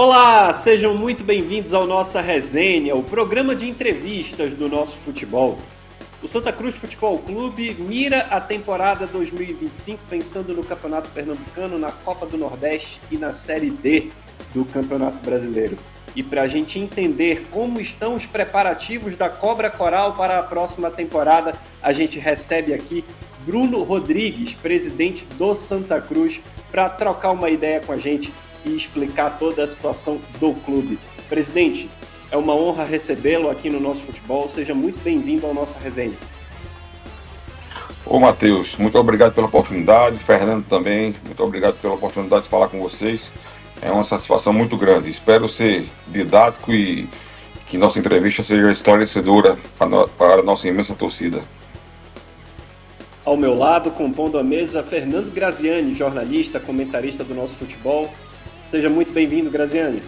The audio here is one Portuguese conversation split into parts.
Olá, sejam muito bem-vindos ao Nossa Resenha, o programa de entrevistas do nosso futebol. O Santa Cruz Futebol Clube mira a temporada 2025 pensando no Campeonato Pernambucano, na Copa do Nordeste e na Série D do Campeonato Brasileiro. E para a gente entender como estão os preparativos da Cobra Coral para a próxima temporada, a gente recebe aqui Bruno Rodrigues, presidente do Santa Cruz, para trocar uma ideia com a gente e explicar toda a situação do clube. Presidente, é uma honra recebê-lo aqui no nosso futebol. Seja muito bem-vindo à nossa resenha. Ô Matheus, muito obrigado pela oportunidade. Fernando também, muito obrigado pela oportunidade de falar com vocês. É uma satisfação muito grande. Espero ser didático e que nossa entrevista seja esclarecedora para a nossa imensa torcida. Ao meu lado, compondo a mesa, Fernando Graziani, jornalista, comentarista do nosso futebol. Seja muito bem-vindo, Graziani.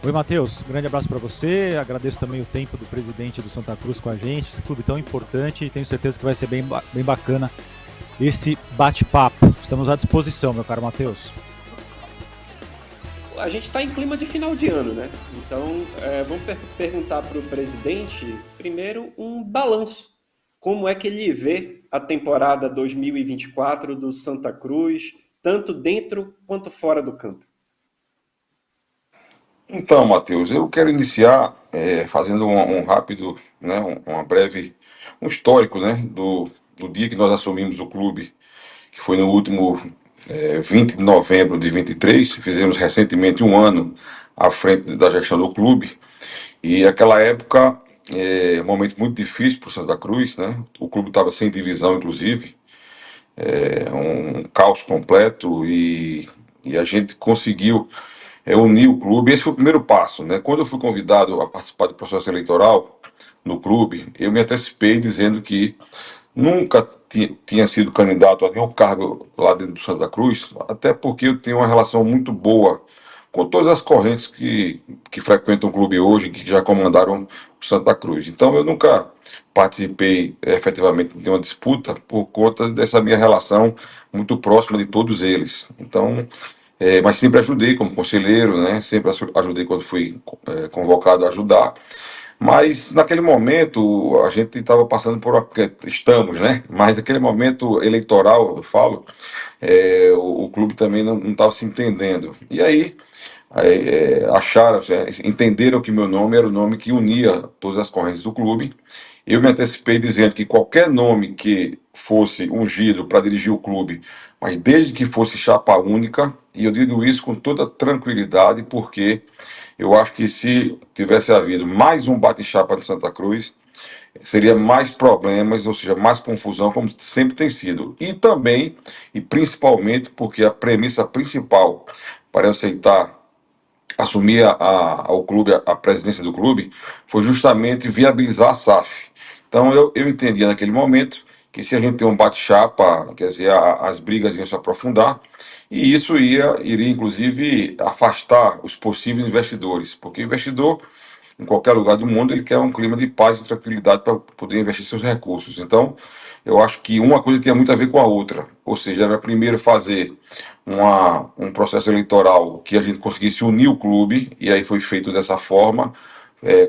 Oi, Matheus. Grande abraço para você. Agradeço também o tempo do presidente do Santa Cruz com a gente. Esse clube tão importante e tenho certeza que vai ser bem bacana esse bate-papo. Estamos à disposição, meu caro Matheus. A gente está em clima de final de ano, né? Então, vamos perguntar para o presidente, primeiro, um balanço. Como é que ele vê a temporada 2024 do Santa Cruz, tanto dentro quanto fora do campo? Então, Matheus, eu quero iniciar fazendo um rápido, né, um histórico, né, do dia que nós assumimos o clube, que foi no último 20 de novembro de 23. Fizemos recentemente um ano à frente da gestão do clube, e aquela época, um momento muito difícil para o Santa Cruz, né, o clube estava sem divisão, inclusive, um caos completo, e a gente conseguiu unir o clube. Esse foi o primeiro passo, né? Quando eu fui convidado a participar do processo eleitoral no clube, eu me antecipei dizendo que nunca tinha sido candidato a nenhum cargo lá dentro do Santa Cruz, até porque eu tenho uma relação muito boa com todas as correntes que frequentam o clube hoje, que já comandaram o Santa Cruz. Então eu nunca participei efetivamente de uma disputa por conta dessa minha relação muito próxima de todos eles. Então, mas sempre ajudei como conselheiro, né? Sempre ajudei quando fui convocado a ajudar. Mas naquele momento a gente estava passando estamos, né? Mas naquele momento eleitoral, eu falo, o clube também não estava se entendendo. E aí acharam, entenderam que meu nome era o nome que unia todas as correntes do clube. Eu me antecipei dizendo que qualquer nome que fosse ungido para dirigir o clube, mas desde que fosse chapa única, e eu digo isso com toda tranquilidade, porque eu acho que se tivesse havido mais um bate-chapa de Santa Cruz, seria mais problemas, ou seja, mais confusão, como sempre tem sido. E também, e principalmente, porque a premissa principal para eu assumir ao clube, a presidência do clube, foi justamente viabilizar a SAF. Então eu entendia naquele momento que se a gente tem um bate-chapa, quer dizer, as brigas iam se aprofundar, e isso iria inclusive afastar os possíveis investidores, porque o investidor, em qualquer lugar do mundo, ele quer um clima de paz e tranquilidade para poder investir seus recursos. Então, eu acho que uma coisa tinha muito a ver com a outra, ou seja, era primeiro fazer um processo eleitoral que a gente conseguisse unir o clube, e aí foi feito dessa forma.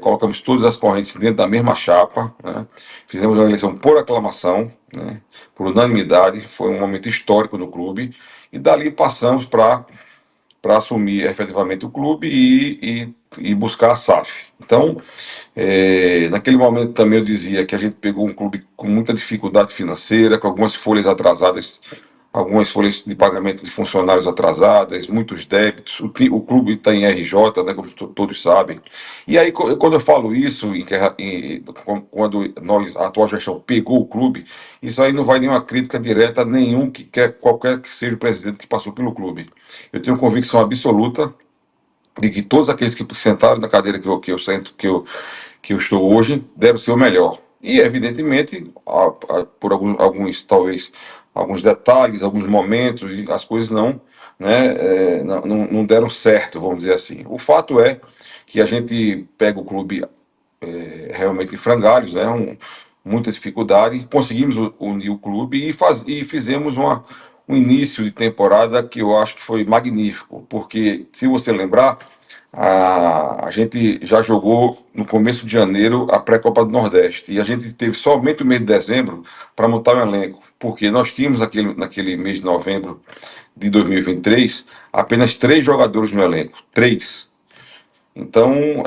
Colocamos todas as correntes dentro da mesma chapa, né? Fizemos uma eleição por aclamação, né? Por unanimidade. Foi um momento histórico no clube, e dali passamos para assumir efetivamente o clube e buscar a SAF. Então, naquele momento também eu dizia que a gente pegou um clube com muita dificuldade financeira, com algumas folhas atrasadas, algumas folhas de pagamento de funcionários atrasadas, muitos débitos. O clube está em RJ, né, como todos sabem. E aí, quando eu falo isso, quando a atual gestão pegou o clube, isso aí não vai nenhuma crítica direta a qualquer que seja o presidente que passou pelo clube. Eu tenho convicção absoluta de que todos aqueles que sentaram na cadeira que eu estou hoje deram o seu melhor. E, evidentemente, por alguns, talvez, alguns detalhes, alguns momentos, as coisas não deram certo, vamos dizer assim. O fato é que a gente pega o clube realmente em frangalhos, né, muita dificuldade, conseguimos unir o clube e fizemos um início de temporada que eu acho que foi magnífico, porque, se você lembrar, a gente já jogou no começo de janeiro a pré-Copa do Nordeste, e a gente teve somente o mês de dezembro para montar um elenco, porque nós tínhamos naquele mês de novembro de 2023 apenas 3 jogadores no elenco, 3. Então,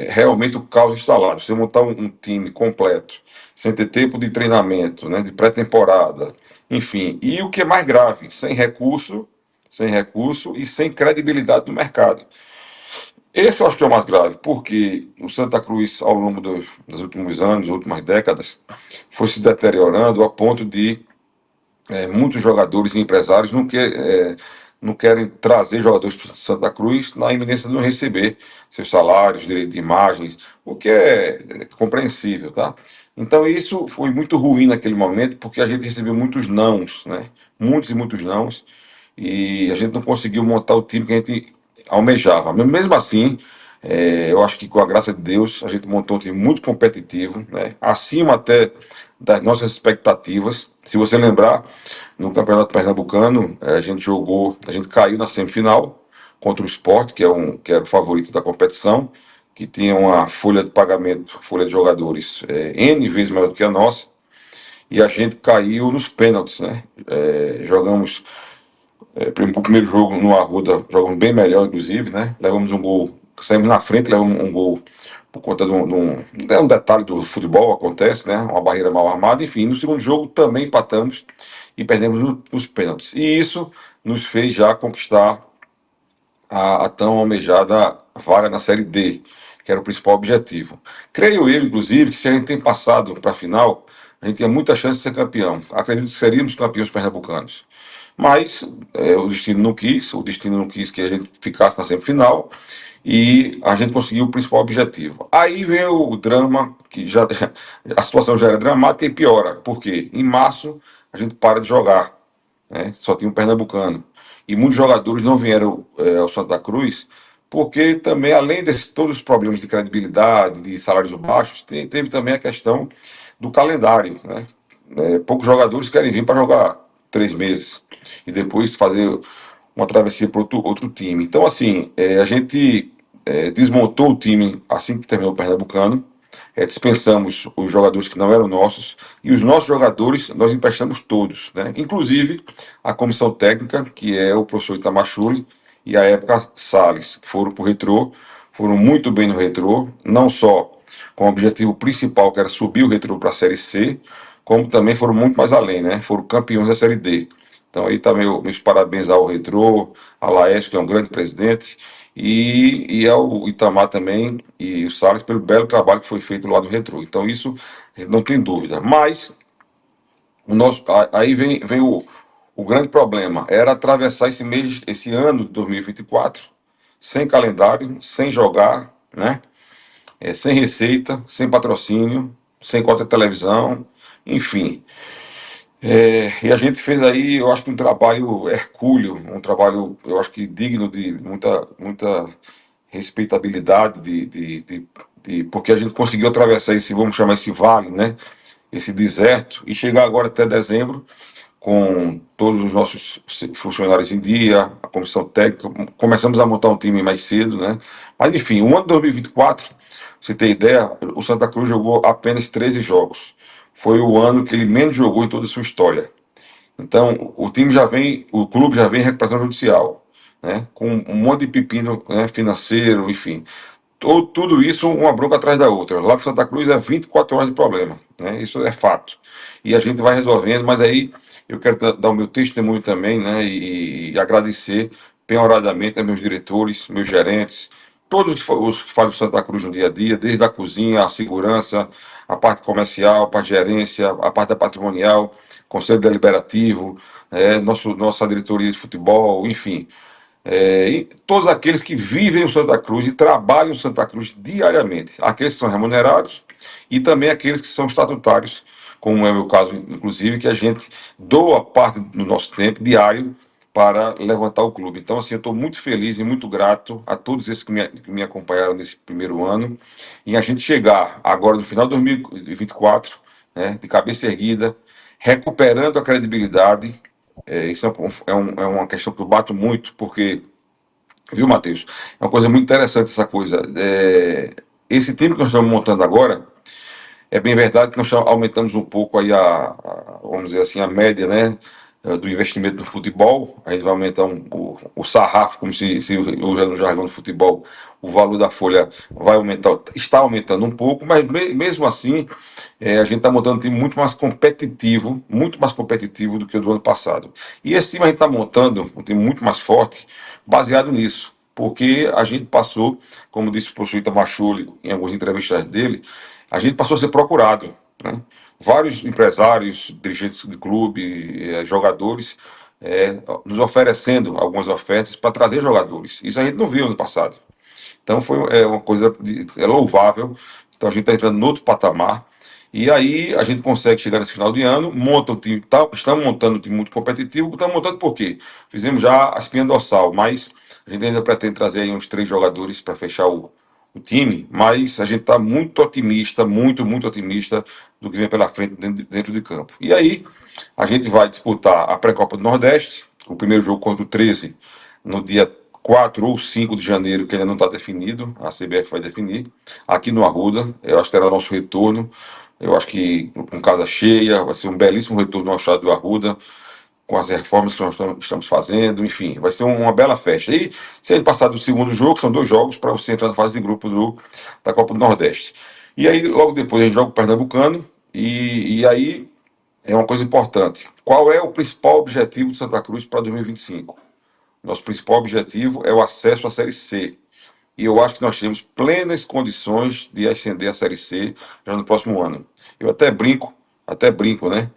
realmente o caos instalado. Você montar um time completo, sem ter tempo de treinamento, né, de pré-temporada, enfim. E o que é mais grave, sem recurso e sem credibilidade no mercado. Esse eu acho que é o mais grave, porque o Santa Cruz, ao longo dos últimos anos, das últimas décadas, foi se deteriorando a ponto de muitos jogadores e empresários não querem trazer jogadores para Santa Cruz na iminência de não receber seus salários, direito de imagens, o que é compreensível, tá? Então isso foi muito ruim naquele momento, porque a gente recebeu muitos nãos, né? Muitos e muitos nãos, e a gente não conseguiu montar o time que a gente almejava. Mas mesmo assim, eu acho que com a graça de Deus, a gente montou um time muito competitivo, né? Acima até das nossas expectativas. Se você lembrar, no Campeonato Pernambucano, a gente caiu na semifinal contra o Sport, que era o favorito da competição, que tinha uma folha de pagamento, folha de jogadores N vezes maior do que a nossa, e a gente caiu nos pênaltis, né? Jogamos o primeiro jogo no Arruda, jogamos bem melhor, inclusive, né? Levamos um gol, saímos na frente, levamos um gol por conta de um detalhe do futebol, acontece, né? Uma barreira mal armada, enfim. No segundo jogo também empatamos e perdemos nos pênaltis. E isso nos fez já conquistar a tão almejada vaga na Série D, que era o principal objetivo. Creio eu, inclusive, que se a gente tem passado para a final, a gente tinha muita chance de ser campeão. Acredito que seríamos campeões pernambucanos. Mas o destino não quis que a gente ficasse na semifinal, e a gente conseguiu o principal objetivo. Aí vem o drama, que a situação já era dramática e piora, porque em março a gente para de jogar, né? Só tinha um pernambucano. E muitos jogadores não vieram ao Santa Cruz, porque também, além de todos os problemas de credibilidade, de salários baixos, teve também a questão do calendário, né? Poucos jogadores querem vir para jogar 3 meses e depois fazer uma travessia para outro time. Então, assim, a gente desmontou o time assim que terminou o Pernambucano, dispensamos os jogadores que não eram nossos, e os nossos jogadores nós emprestamos todos, né? Inclusive a comissão técnica, que é o professor Itamar Schulli e a época Salles, que foram para o Retrô, foram muito bem no Retrô, não só com o objetivo principal, que era subir o Retrô para a Série C, como também foram muito mais além, né? Foram campeões da Série D. Então aí tá meus parabéns ao Retrô, a Laércio, que é um grande presidente, e ao Itamar também, e o Salles, pelo belo trabalho que foi feito lá no Retrô. Então isso não tem dúvida. Mas aí vem o grande problema, era atravessar esse ano de 2024, sem calendário, sem jogar, né? Sem receita, sem patrocínio, sem cota de televisão, enfim. E a gente fez aí, eu acho que um trabalho hercúleo, um trabalho, eu acho que digno de muita respeitabilidade, porque a gente conseguiu atravessar vamos chamar esse vale, né? Esse deserto, e chegar agora até dezembro com todos os nossos funcionários em dia, a comissão técnica. Começamos a montar um time mais cedo, né? Mas enfim, o ano de 2024, pra você ter ideia, o Santa Cruz jogou apenas 13 jogos. Foi o ano que ele menos jogou em toda a sua história. Então, o clube já vem em recuperação judicial, né? Com um monte de pepino, né, financeiro, enfim. Tudo isso, uma bronca atrás da outra. Lá para Santa Cruz é 24 horas de problema, né? Isso é fato. E a gente vai resolvendo, mas aí eu quero dar o meu testemunho também, né? E agradecer penhoradamente a meus diretores, meus gerentes, todos os que fazem Santa Cruz no dia a dia, desde a cozinha, a segurança, a parte comercial, a parte de gerência, a parte da patrimonial, conselho deliberativo, nossa diretoria de futebol, enfim. E todos aqueles que vivem o Santa Cruz e trabalham o Santa Cruz diariamente, aqueles que são remunerados e também aqueles que são estatutários, como é o meu caso, inclusive, que a gente doa parte do nosso tempo diário para levantar o clube. Então, assim, eu estou muito feliz e muito grato a todos esses que me acompanharam nesse primeiro ano, e a gente chegar agora no final de 2024, né, de cabeça erguida, recuperando a credibilidade, Isso é uma questão que eu bato muito, porque, viu, Matheus? É uma coisa muito interessante essa coisa. Esse time que nós estamos montando agora, é bem verdade que nós aumentamos um pouco aí vamos dizer assim, a média, né, do investimento no futebol. A gente vai aumentar o sarrafo, como se usa no jargão do futebol, o valor da folha vai aumentar, está aumentando um pouco, mas mesmo assim, a gente está montando um time muito mais competitivo do que o do ano passado. E esse time a gente está montando um time muito mais forte, baseado nisso. Porque a gente passou, como disse o professor Itamachule em algumas entrevistas dele, a gente passou a ser procurado, né? Vários empresários, dirigentes de clube, jogadores, nos oferecendo algumas ofertas para trazer jogadores. Isso a gente não viu no passado. Então foi uma coisa louvável. Então a gente está entrando no outro patamar. E aí a gente consegue chegar nesse final de ano, monta um time, estamos montando um time muito competitivo. Estamos montando por quê? Fizemos já a espinha dorsal, mas a gente ainda pretende trazer aí uns 3 jogadores para fechar o time, mas a gente está muito otimista, muito otimista do que vem pela frente dentro de campo. E aí, a gente vai disputar a pré-copa do Nordeste, o primeiro jogo contra o 13, no dia 4 ou 5 de janeiro, que ainda não está definido, a CBF vai definir, aqui no Arruda. Eu acho que será nosso retorno, eu acho que com casa cheia, vai ser um belíssimo retorno ao estado do Arruda, com as reformas que nós estamos fazendo, enfim, vai ser uma bela festa. E se a gente passar do segundo jogo, são 2 jogos para você entrar na fase de grupo da Copa do Nordeste. E aí, logo depois, a gente joga o Pernambucano, e aí é uma coisa importante. Qual é o principal objetivo de Santa Cruz para 2025? Nosso principal objetivo é o acesso à Série C. E eu acho que nós temos plenas condições de ascender à Série C já no próximo ano. Eu até brinco, né?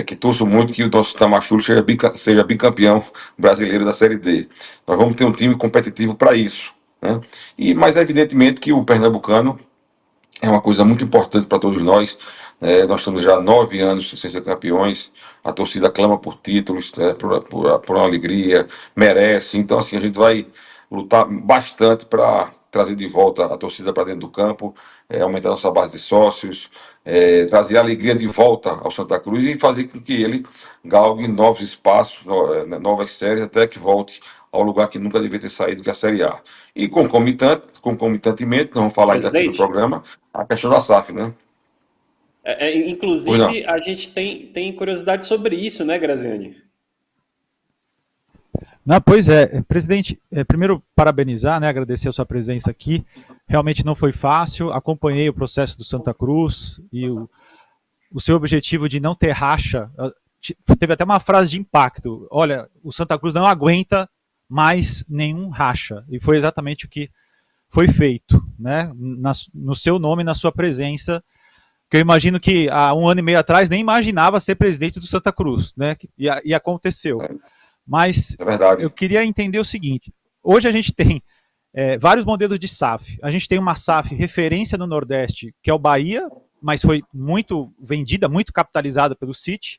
Que torço muito que o nosso Tamachule seja bicampeão brasileiro da Série D. Nós vamos ter um time competitivo para isso, né? Mas evidentemente que o Pernambucano é uma coisa muito importante para todos nós. Nós estamos já há 9 anos sem ser campeões. A torcida clama por títulos, né, por uma alegria, merece. Então, assim, a gente vai lutar bastante para trazer de volta a torcida para dentro do campo, aumentar nossa base de sócios, trazer a alegria de volta ao Santa Cruz e fazer com que ele galgue novos espaços, novas séries, até que volte ao lugar que nunca devia ter saído, que é a Série A. E concomitantemente, nós vamos falar ainda aqui no programa, a questão da SAF, né? Inclusive, a gente tem curiosidade sobre isso, né, Graziani? Não, pois é, presidente, primeiro parabenizar, né, agradecer a sua presença aqui. Realmente não foi fácil, acompanhei o processo do Santa Cruz e o seu objetivo de não ter racha. Teve até uma frase de impacto: olha, o Santa Cruz não aguenta mais nenhum racha. E foi exatamente o que foi feito, né, no seu nome, na sua presença. Que eu imagino que há 1 ano e meio atrás nem imaginava ser presidente do Santa Cruz, né, e aconteceu. Mas eu queria entender o seguinte: hoje a gente tem vários modelos de SAF. A gente tem uma SAF referência no Nordeste, que é o Bahia, mas foi muito vendida, muito capitalizada pelo City.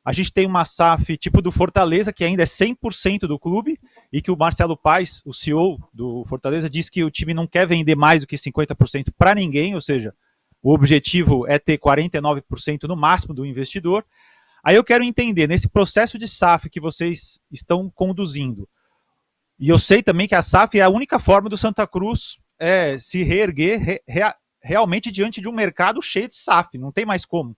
A gente tem uma SAF tipo do Fortaleza, que ainda é 100% do clube, e que o Marcelo Paes, o CEO do Fortaleza, diz que o time não quer vender mais do que 50% para ninguém, ou seja, o objetivo é ter 49% no máximo do investidor. Aí eu quero entender, nesse processo de SAF que vocês estão conduzindo, e eu sei também que a SAF é a única forma do Santa Cruz se reerguer realmente diante de um mercado cheio de SAF, não tem mais como.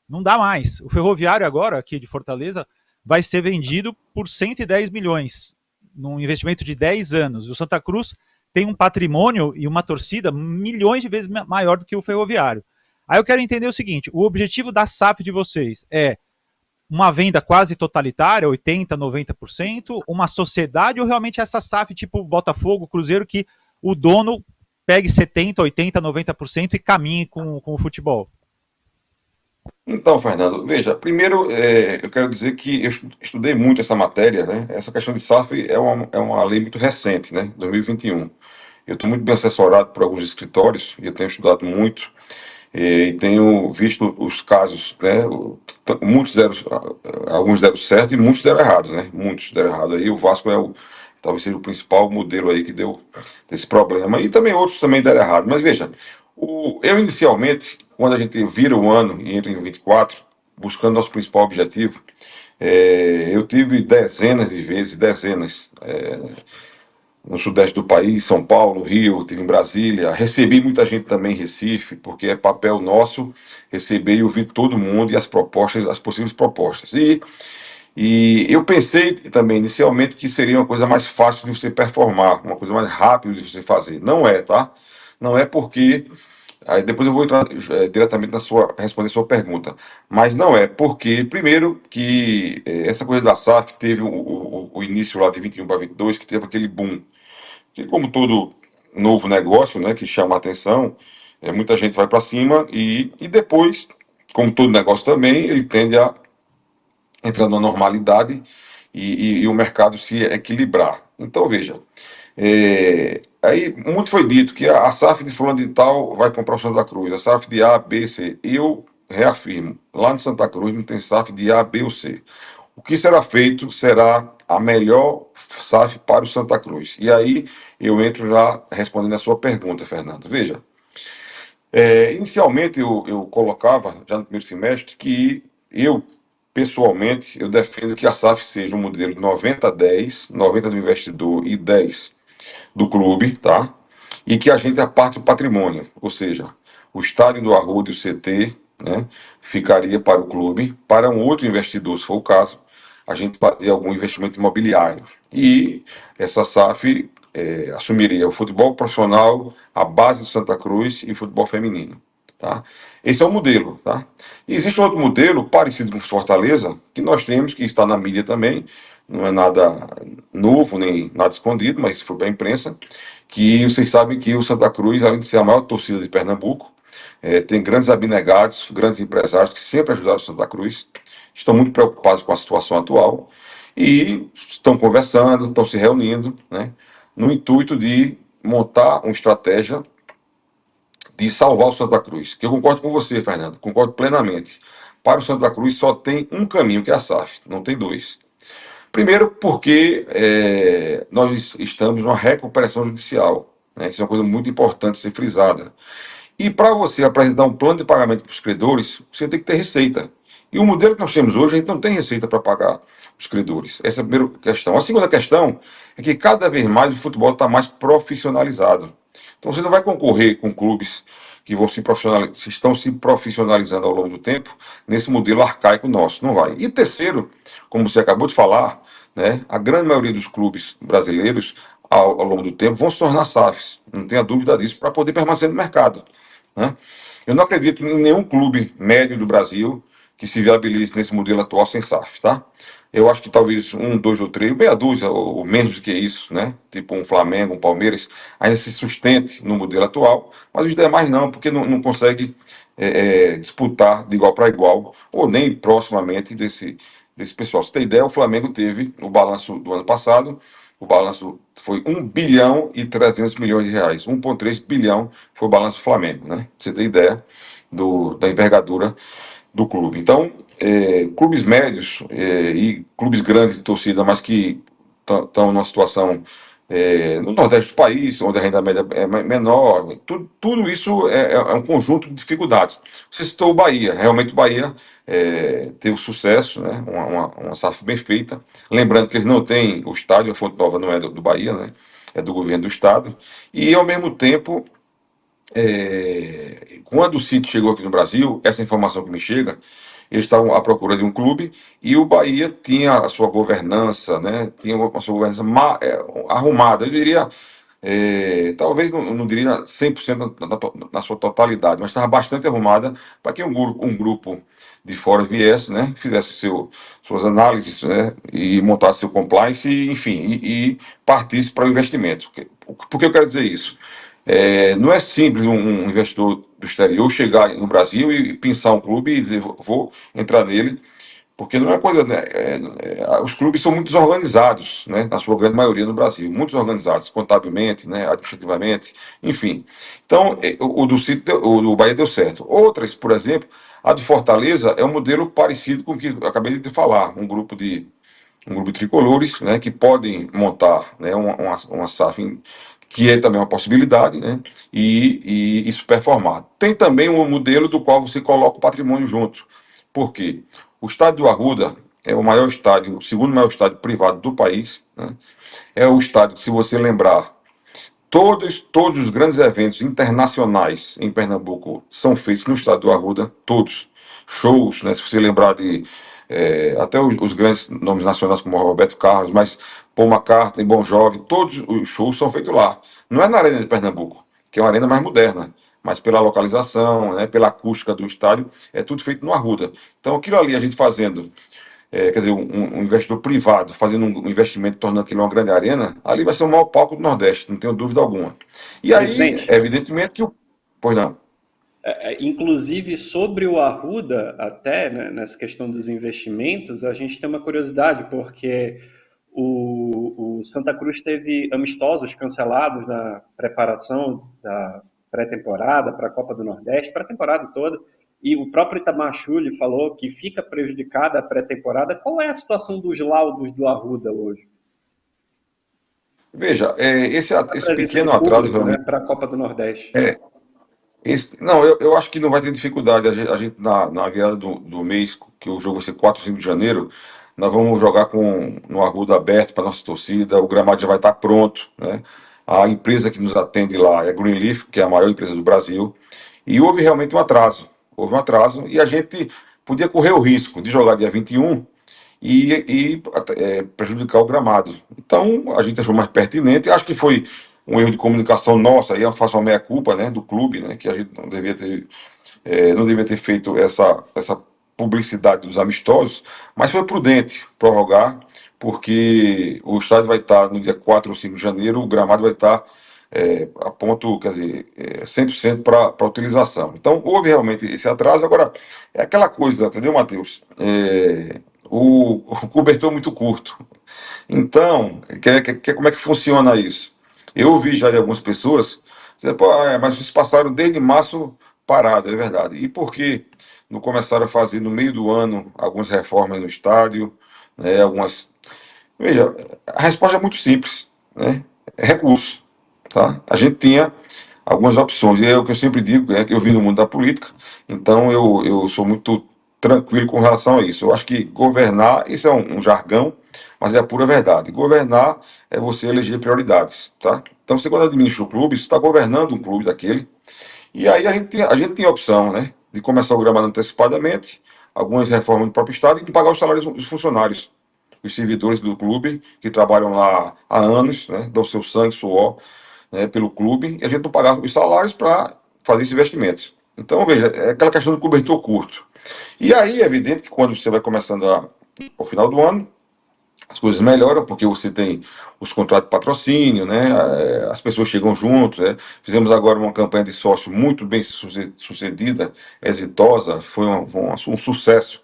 Não dá mais. O Ferroviário agora, aqui de Fortaleza, vai ser vendido por 110 milhões, num investimento de 10 anos. O Santa Cruz tem um patrimônio e uma torcida milhões de vezes maior do que o Ferroviário. Aí eu quero entender o seguinte: o objetivo da SAF de vocês é uma venda quase totalitária, 80%, 90%, uma sociedade, ou realmente essa SAF tipo Botafogo, Cruzeiro, que o dono pegue 70%, 80%, 90% e caminhe com o futebol? Então, Fernando, veja, primeiro eu quero dizer que eu estudei muito essa matéria, né? Essa questão de SAF é uma lei muito recente, né? 2021. Eu estou muito bem assessorado por alguns escritórios e eu tenho estudado muito e tenho visto os casos, né? Alguns deram certo e muitos deram errado, né? Muitos deram errado. Aí o Vasco talvez seja o principal modelo aí que deu desse problema. E também outros também deram errado. Mas veja, eu inicialmente, quando a gente vira o ano e entra em 24, buscando nosso principal objetivo, Eu tive dezenas de vezes, no sudeste do país, São Paulo, Rio, tive em Brasília, recebi muita gente também em Recife, porque é papel nosso receber e ouvir todo mundo e as propostas, as possíveis propostas. E eu pensei também inicialmente que seria uma coisa mais fácil de você performar, uma coisa mais rápida de você fazer. Não é, tá? Não é porque. Aí depois eu vou entrar diretamente responder a sua pergunta. Mas não é, porque, primeiro, que essa coisa da SAF teve o início lá de 21 para 22, que teve aquele boom. Que, como todo novo negócio, né, que chama a atenção, muita gente vai para cima e depois, como todo negócio também, ele tende a entrar numa normalidade e o mercado se equilibrar. Então, veja, aí muito foi dito que a SAF de fulano de tal vai comprar o Santa Cruz, a SAF de A, B, C. Eu reafirmo, lá no Santa Cruz não tem SAF de A, B ou C. O que será feito será a melhor SAF para o Santa Cruz. E aí eu entro já respondendo a sua pergunta, Fernando. Veja, inicialmente eu colocava, já no primeiro semestre, que pessoalmente, eu defendo que a SAF seja um modelo de 90-10, 90 do investidor e 10 do clube, tá? E que a gente aparte o patrimônio, ou seja, o estádio do Arruda e o CT, né, ficaria para o clube, para um outro investidor, se for o caso, a gente fazer algum investimento imobiliário. E essa SAF assumiria o futebol profissional, a base do Santa Cruz e o futebol feminino. Tá? Esse é o modelo. Tá? E existe outro modelo parecido com Fortaleza, que nós temos, que está na mídia também, não é nada novo, nem nada escondido, mas foi para a imprensa, que vocês sabem que o Santa Cruz, além de ser a maior torcida de Pernambuco, tem grandes abnegados, grandes empresários que sempre ajudaram o Santa Cruz, estão muito preocupados com a situação atual e estão conversando, estão se reunindo, né, no intuito de montar uma estratégia de salvar o Santa Cruz. Que eu concordo com você, Fernando, concordo plenamente. Para o Santa Cruz só tem um caminho, que é a SAF, não tem dois. Primeiro, porque nós estamos numa recuperação judicial, né, isso é uma coisa muito importante ser frisada. E para você apresentar um plano de pagamento para os credores, você tem que ter receita. E o modelo que nós temos hoje, a gente não tem receita para pagar os credores. Essa é a primeira questão. A segunda questão é que cada vez mais o futebol está mais profissionalizado. Então você não vai concorrer com clubes que estão se profissionalizando ao longo do tempo nesse modelo arcaico nosso. Não vai. E terceiro, como você acabou de falar, né, a grande maioria dos clubes brasileiros, ao longo do tempo, vão se tornar SAFs. Não tenha dúvida disso, para poder permanecer no mercado. Né? Eu não acredito em nenhum clube médio do Brasil que se viabilize nesse modelo atual sem SAF, tá? Eu acho que talvez um, dois ou três, meia dúzia ou menos do que isso, né? Tipo um Flamengo, um Palmeiras, ainda se sustente no modelo atual, mas os demais não, porque não consegue disputar de igual para igual, ou nem proximamente desse pessoal. Se tem ideia, o Flamengo teve, no balanço do ano passado, o balanço foi 1 bilhão e 300 milhões de reais. 1,3 bilhão foi o balanço do Flamengo, né? Pra você ter ideia da envergadura do clube. Então, clubes médios e clubes grandes de torcida, mas que estão numa situação no Nordeste do país, onde a renda média é menor, tudo isso é um conjunto de dificuldades. Você citou o Bahia, realmente o Bahia teve sucesso, né? Uma SAF bem feita, lembrando que eles não têm o estádio, a Fonte Nova não é do Bahia, né? É do governo do estado, e ao mesmo tempo, quando o City chegou aqui no Brasil, essa informação que me chega, eles estavam à procura de um clube e o Bahia tinha a sua governança, né? Tinha a sua governança arrumada. Eu diria, talvez não diria 100% na sua totalidade, mas estava bastante arrumada para que um grupo de fora viesse, né? Fizesse suas análises, né? E montasse seu compliance, enfim, e partisse para o investimento. Por que eu quero dizer isso? Não é simples um investidor do exterior chegar no Brasil e pensar um clube e dizer vou entrar nele, porque não é coisa, né, os clubes são muito desorganizados, né, na sua grande maioria no Brasil, muito desorganizados, contabilmente, né, administrativamente, enfim. Então, o do Bahia deu certo. Outras, por exemplo, a de Fortaleza é um modelo parecido com o que eu acabei de falar, um grupo de tricolores, né, que podem montar, né, uma SAF que é também uma possibilidade, né? E isso performar. Tem também um modelo do qual você coloca o patrimônio junto. Por quê? O estádio do Arruda, é o maior estádio, o segundo maior estádio privado do país, né? É o estádio que, se você lembrar, todos os grandes eventos internacionais em Pernambuco são feitos no estádio do Arruda, todos. Shows, né? Se você lembrar de até os grandes nomes nacionais como Roberto Carlos, mas Paul McCartney, Bon Jovi, todos os shows são feitos lá. Não é na Arena de Pernambuco, que é uma arena mais moderna, mas pela localização, né, pela acústica do estádio, é tudo feito no Arruda. Então aquilo ali a gente fazendo, quer dizer, um investidor privado fazendo um investimento, tornando aquilo uma grande arena, ali vai ser o maior palco do Nordeste, não tenho dúvida alguma. E aí, Presidente, evidentemente que o... Pois não. inclusive sobre o Arruda, até né, nessa questão dos investimentos, a gente tem uma curiosidade, porque o Santa Cruz teve amistosos cancelados na preparação da pré-temporada para a Copa do Nordeste, para a temporada toda, e o próprio Itamachule falou que fica prejudicada a pré-temporada. Qual é a situação dos laudos do Arruda hoje? Veja, A esse presença de pequeno atraso público, né, realmente. para a Copa do Nordeste. É, não, eu acho que não vai ter dificuldade. A gente na virada do mês, que o jogo vai ser 4 ou 5 de janeiro, nós vamos jogar no Arruda aberto para nossa torcida, o gramado já vai estar pronto, né? A empresa que nos atende lá é a Greenleaf, que é a maior empresa do Brasil, e houve realmente um atraso. Houve um atraso e a gente podia correr o risco de jogar dia 21 e prejudicar o gramado. Então, a gente achou mais pertinente, acho que foi um erro de comunicação nossa, aí eu faço uma meia-culpa, né, do clube, né, que a gente não devia ter feito essa publicidade dos amistosos, mas foi prudente prorrogar, porque o estádio vai estar no dia 4 ou 5 de janeiro, o gramado vai estar a ponto, quer dizer, 100% para utilização. Então, houve realmente esse atraso. Agora, é aquela coisa, entendeu, Matheus? O cobertor é muito curto. Então, como é que funciona isso? Eu ouvi já de algumas pessoas dizer, pô, mas vocês passaram desde março parado, é verdade. E por que não começaram a fazer no meio do ano algumas reformas no estádio, né, algumas... Veja, a resposta é muito simples, né? É recurso, tá? A gente tinha algumas opções, e é o que eu sempre digo, que eu vim do mundo da política, então eu sou muito tranquilo com relação a isso. Eu acho que governar, isso é um jargão, mas é a pura verdade. Governar é você eleger prioridades, tá? Então, você quando administra o clube, você está governando um clube daquele, e aí a gente tem a opção, né, de começar o gramado antecipadamente, algumas reformas no próprio estado e de pagar os salários dos funcionários, os servidores do clube, que trabalham lá há anos, né, dão seu sangue, suor, né, pelo clube, e a gente não pagar os salários para fazer esses investimentos. Então, veja, é aquela questão do cobertor curto. E aí é evidente que quando você vai começando ao final do ano, as coisas melhoram, porque você tem os contratos de patrocínio, né? As pessoas chegam juntos, né? Fizemos agora uma campanha de sócio muito bem sucedida, exitosa, foi um sucesso.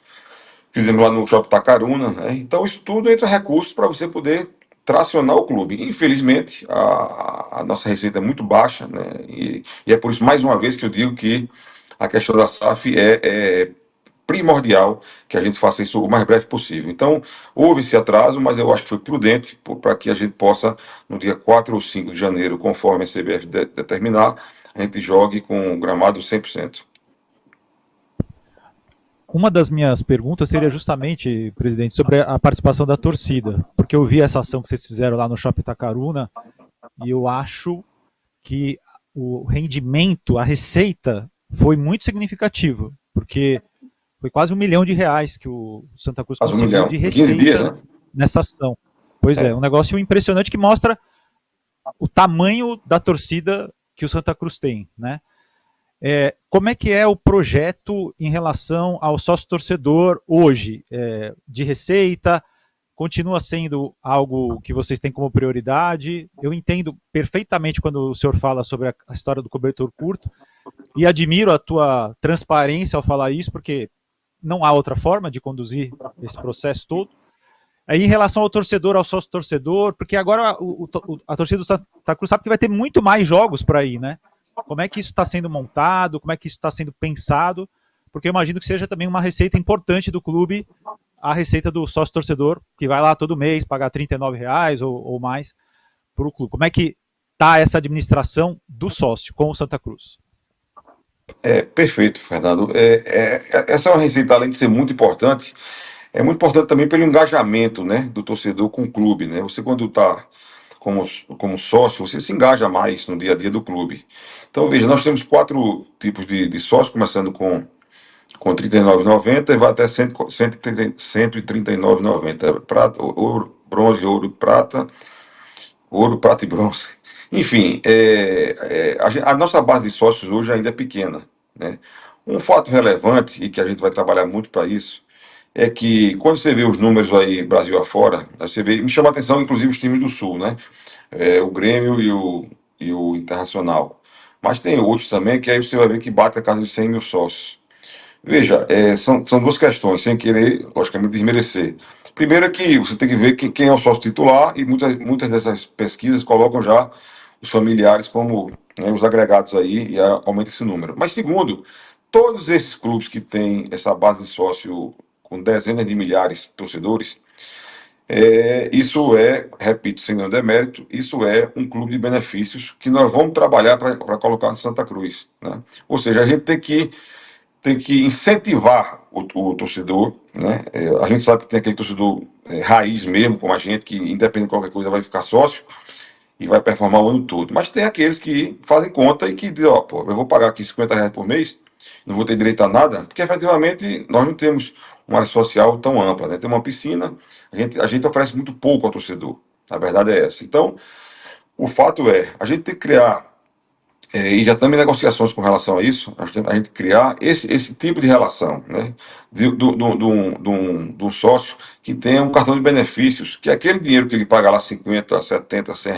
Fizemos lá no Shopping Tacaruna, né? Então isso tudo entra recursos para você poder tracionar o clube. Infelizmente, a nossa receita é muito baixa, né? E é por isso, mais uma vez, que eu digo que a questão da SAF é primordial que a gente faça isso o mais breve possível. Então, houve esse atraso, mas eu acho que foi prudente para que a gente possa, no dia 4 ou 5 de janeiro, conforme a CBF determinar, a gente jogue com o gramado 100%. Uma das minhas perguntas seria justamente, presidente, sobre a participação da torcida, porque eu vi essa ação que vocês fizeram lá no Shopping Itacaruna e eu acho que o rendimento, a receita, foi muito significativo, porque foi quase R$ 1 milhão que o Santa Cruz Quase 1 conseguiu milhão. de Em 15 dias, receita né? nessa ação. Pois é, um negócio impressionante que mostra o tamanho da torcida que o Santa Cruz tem, né? Como é que é o projeto em relação ao sócio-torcedor hoje? De receita, continua sendo algo que vocês têm como prioridade? Eu entendo perfeitamente quando o senhor fala sobre a história do cobertor curto e admiro a tua transparência ao falar isso, porque não há outra forma de conduzir esse processo todo. Aí, em relação ao torcedor, ao sócio-torcedor, porque agora a torcida do Santa Cruz sabe que vai ter muito mais jogos para ir, né? Como é que isso está sendo montado, como é que isso está sendo pensado, porque eu imagino que seja também uma receita importante do clube, a receita do sócio-torcedor, que vai lá todo mês pagar R$ 39 ou mais para o clube. Como é que está essa administração do sócio com o Santa Cruz? Perfeito, Fernando. Essa é uma receita, além de ser muito importante, é muito importante também pelo engajamento, né, do torcedor com o clube, né? Você quando está como sócio, você se engaja mais no dia a dia do clube. Então, veja, nós temos 4 tipos de sócio, começando com R$ 39,90 e vai até R$ 139,90. Prata, ouro, bronze, ouro, prata e bronze. Enfim, a nossa base de sócios hoje ainda é pequena, né? Um fato relevante, e que a gente vai trabalhar muito para isso, é que quando você vê os números aí Brasil afora, você vê, me chama a atenção inclusive os times do Sul, né? O Grêmio e o Internacional. Mas tem outros também que aí você vai ver que bate a casa de 100 mil sócios. Veja, são duas questões, sem querer, logicamente, desmerecer. Primeiro é que você tem que ver quem é o sócio titular, e muitas dessas pesquisas colocam já os familiares como, né, os agregados aí, e aumenta esse número. Mas segundo, todos esses clubes que têm essa base de sócio com dezenas de milhares de torcedores, isso repito, sem nenhum demérito, isso é um clube de benefícios que nós vamos trabalhar para colocar no Santa Cruz, né? Ou seja, a gente tem que incentivar o torcedor, né? A gente sabe que tem aquele torcedor raiz mesmo, como a gente, que independente de qualquer coisa vai ficar sócio e vai performar o ano todo. Mas tem aqueles que fazem conta e que dizem, ó, pô, eu vou pagar aqui R$ 50 por mês, não vou ter direito a nada, porque efetivamente nós não temos uma área social tão ampla, né? Tem uma piscina, a gente oferece muito pouco ao torcedor, a verdade é essa. Então, o fato é, a gente tem que criar, e já estamos em negociações com relação a isso, a gente criar esse tipo de relação, né? De um sócio que tenha um cartão de benefícios, que aquele dinheiro que ele paga lá 50, 70, R$ 100,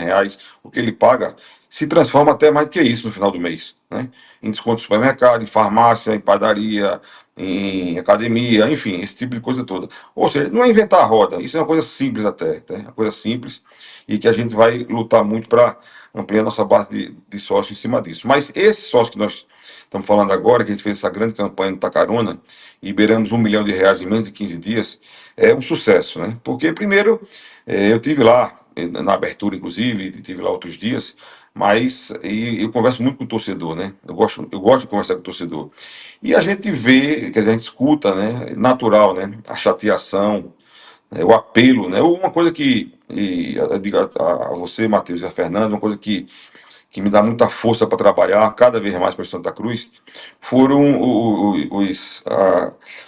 o que ele paga, se transforma até mais do que isso no final do mês, né? Em desconto de supermercado, em farmácia, em padaria, em academia, enfim, esse tipo de coisa toda. Ou seja, não é inventar a roda, isso é uma coisa simples até, né? Uma coisa simples e que a gente vai lutar muito para ampliar nossa base de sócios em cima disso. Mas esse sócio que nós estamos falando agora, que a gente fez essa grande campanha no Tacaruna, e liberamos R$ 1 milhão em menos de 15 dias, é um sucesso, né? Porque, primeiro, eu tive lá, na abertura, inclusive, tive lá outros dias, mas eu converso muito com o torcedor, né? Eu gosto de conversar com o torcedor. E a gente vê, quer dizer, a gente escuta, né? Natural, né? A chateação, o apelo, né? Uma coisa que, e eu digo a você, Matheus, e a Fernanda, uma coisa que me dá muita força para trabalhar cada vez mais para Santa Cruz, foram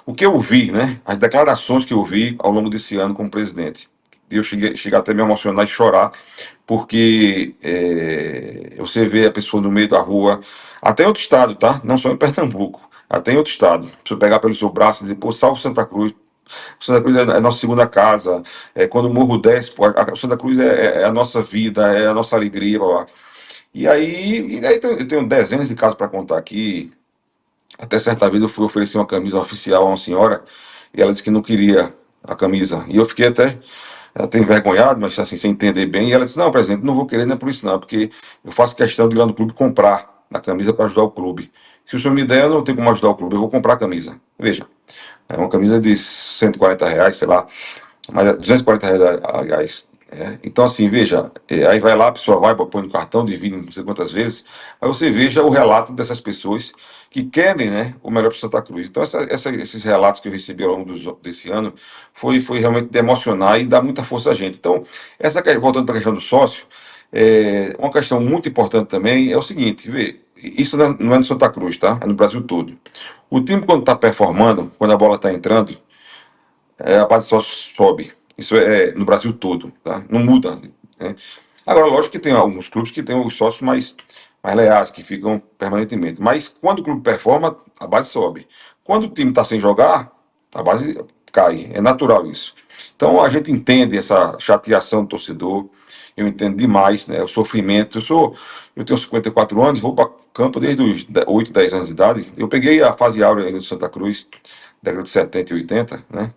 o que eu vi, né? As declarações que eu vi ao longo desse ano como presidente. Eu cheguei até a me emocionar e chorar, porque você vê a pessoa no meio da rua, até em outro estado, tá? Não só em Pernambuco, até em outro estado. Você pegar pelo seu braço e dizer, pô, salve Santa Cruz. Santa Cruz é a nossa segunda casa. Quando o morro desce, pô, a Santa Cruz é a nossa vida, é a nossa alegria. Blá, blá. E aí eu tenho dezenas de casos para contar aqui. Até certa vez eu fui oferecer uma camisa oficial a uma senhora e ela disse que não queria a camisa. E eu fiquei até envergonhado, mas assim, sem entender bem. E ela disse, não, presidente, não vou querer, não é por isso não, porque eu faço questão de ir lá no clube comprar a camisa para ajudar o clube. Se o senhor me der, eu não tenho como ajudar o clube, eu vou comprar a camisa. Veja, é uma camisa de R$ 140, sei lá, mas R$ 240, aliás. Então, assim, veja, aí vai lá, a pessoa vai, põe no cartão, divide não sei quantas vezes, aí você veja o relato dessas pessoas que querem, né, o melhor para Santa Cruz. Então, esses relatos que eu recebi ao longo desse ano foi realmente de emocionar e dar muita força a gente. Então, voltando para a questão do sócio, uma questão muito importante também é o seguinte, vê, isso não é no Santa Cruz, tá? É no Brasil todo. O time, quando está performando, quando a bola está entrando, a base de sócios sobe. Isso é no Brasil todo, tá? Não muda, né? Agora, lógico que tem alguns clubes que têm os sócios mais leais, que ficam permanentemente. Mas quando o clube performa, a base sobe. Quando o time está sem jogar, a base cai. É natural isso. Então a gente entende essa chateação do torcedor. Eu entendo demais, né, o sofrimento. Eu tenho 54 anos, vou para campo desde os 8, 10 anos de idade. Eu peguei a fase áurea do Santa Cruz, década de 70 e 80, né?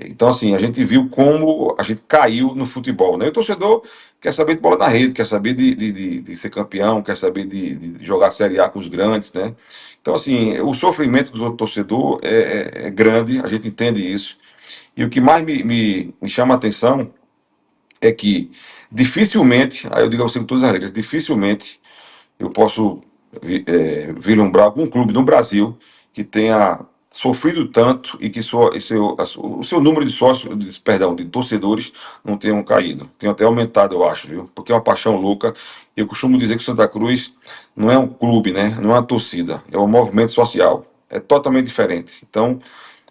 Então, assim, a gente viu como a gente caiu no futebol, né? O torcedor quer saber de bola na rede, quer saber de ser campeão, quer saber de jogar Série A com os grandes, né? Então, assim, o sofrimento do torcedor é grande, a gente entende isso. E o que mais me chama a atenção é que dificilmente, aí eu digo a você com todas as regras, dificilmente eu posso vislumbrar algum clube no Brasil que tenha sofrido tanto e que o seu número de sócios, perdão, de torcedores não tenham caído. Tem até aumentado, eu acho, viu? Porque é uma paixão louca. Eu costumo dizer que o Santa Cruz não é um clube, né? Não é uma torcida, é um movimento social. É totalmente diferente. Então,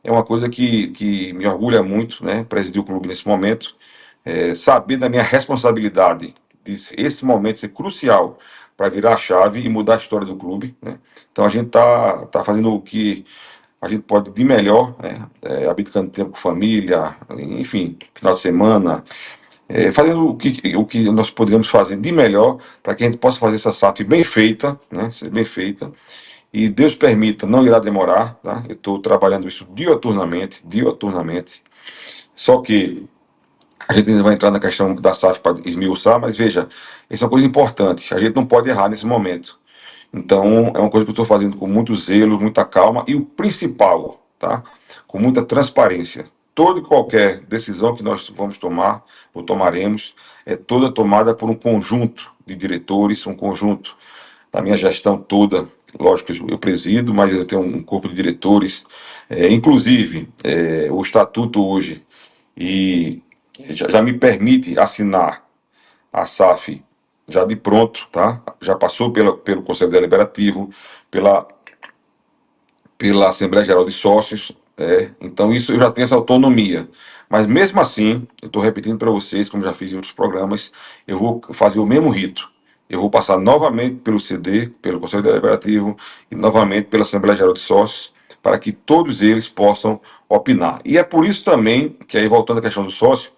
é uma coisa que me orgulha muito, né? Presidir o clube nesse momento. Saber da minha responsabilidade de esse momento ser crucial para virar a chave e mudar a história do clube, né? Então a gente tá fazendo o que a gente pode de melhor, né? Abdicando tempo com família, enfim, final de semana, fazendo o que nós poderíamos fazer de melhor para que a gente possa fazer essa SAF bem feita, né? Ser bem feita. E Deus permita, não irá demorar, tá? Eu estou trabalhando isso dioturnamente, só que a gente ainda vai entrar na questão da SAF para esmiuçar, mas veja, isso é uma coisa importante, a gente não pode errar nesse momento. Então, é uma coisa que eu estou fazendo com muito zelo, muita calma e o principal, tá? Com muita transparência. Toda e qualquer decisão que nós vamos tomar, ou tomaremos, é toda tomada por um conjunto de diretores, um conjunto da minha gestão toda. Lógico que eu presido, mas eu tenho um corpo de diretores, inclusive o estatuto hoje, e já me permite assinar a SAF já de pronto, tá? Já passou pelo Conselho Deliberativo, pela Assembleia Geral de Sócios, então isso eu já tenho essa autonomia. Mas mesmo assim, eu estou repetindo para vocês, como já fiz em outros programas, eu vou fazer o mesmo rito. Eu vou passar novamente pelo CD, pelo Conselho Deliberativo, e novamente pela Assembleia Geral de Sócios, para que todos eles possam opinar. E é por isso também, que aí voltando à questão do sócio,